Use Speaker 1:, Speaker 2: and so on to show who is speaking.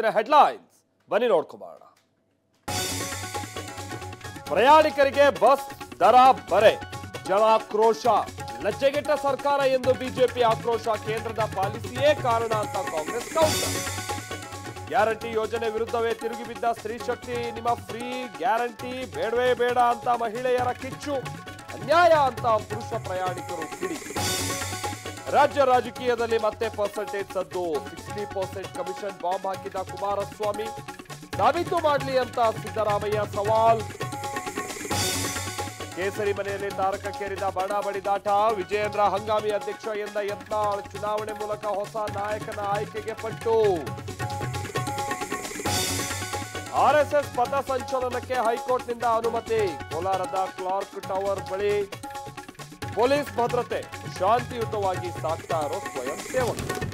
Speaker 1: ಇವತ್ತಿನ ಹೆಡ್ಲೈನ್ಸ್ ಬನ್ನಿ ನೋಡ್ಕೊಂಬರೋಣ. ಪ್ರಯಾಣಿಕರಿಗೆ ಬಸ್ ದರ ಬರೆ, ಜನಾಕ್ರೋಶ. ಲಜ್ಜೆಗೆಟ್ಟ ಸರ್ಕಾರ ಎಂದು ಬಿಜೆಪಿ ಆಕ್ರೋಶ. ಕೇಂದ್ರದ ಪಾಲಿಸಿಯೇ ಕಾರಣ ಅಂತ ಕಾಂಗ್ರೆಸ್ ಕೌಂಟರ್. ಗ್ಯಾರಂಟಿ ಯೋಜನೆ ವಿರುದ್ಧವೇ ತಿರುಗಿ ಬಿದ್ದ ಸ್ತ್ರೀ ಶಕ್ತಿ. ನಿಮ್ಮ ಫ್ರೀ ಗ್ಯಾರಂಟಿ ಬೇಡವೇ ಬೇಡ ಅಂತ ಮಹಿಳೆಯರ ಕಿಚ್ಚು. ಅನ್ಯಾಯ ಅಂತ ಪುರುಷ ಪ್ರಯಾಣಿಕರು ಕಿಡಿ. ರಾಜ್ಯ ರಾಜಕೀಯದಲ್ಲಿ ಮತ್ತೆ ಪರ್ಸೆಂಟೇಜ್ ಸದ್ದು. 60% ಕಮಿಷನ್ ಬಾಂಬ್ ಹಾಕಿದ ಕುಮಾರಸ್ವಾಮಿ. ಸಾಬೀತು ಮಾಡಲಿ ಅಂತ ಸಿದ್ದರಾಮಯ್ಯ ಸವಾಲ್. ಕೇಸರಿ ಮನೆಯಲ್ಲಿ ತಾರಕಕ್ಕೇರಿದ ಬಣ ಬಡಿದಾಟ. ವಿಜಯೇಂದ್ರ ಹಂಗಾಮಿ ಅಧ್ಯಕ್ಷ ಎಂದ ಯತ್ನಾಳ್. ಚುನಾವಣೆ ಮೂಲಕ ಹೊಸ ನಾಯಕನ ಆಯ್ಕೆಗೆ ಪಟ್ಟು. ಆರ್ಎಸ್ಎಸ್ ಪಥ ಸಂಚಲನಕ್ಕೆ ಹೈಕೋರ್ಟ್ನಿಂದ ಅನುಮತಿ. ಕೋಲಾರದ ಕ್ಲಾರ್ಕ್ ಟವರ್ ಬಳಿ ಪೊಲೀಸ್ ಭದ್ರತೆ. ಶಾಂತಿಯುತವಾಗಿ ಸಾಗ್ತಾ ಇರೋ ಸ್ವಯಂ ಸೇವಕರು.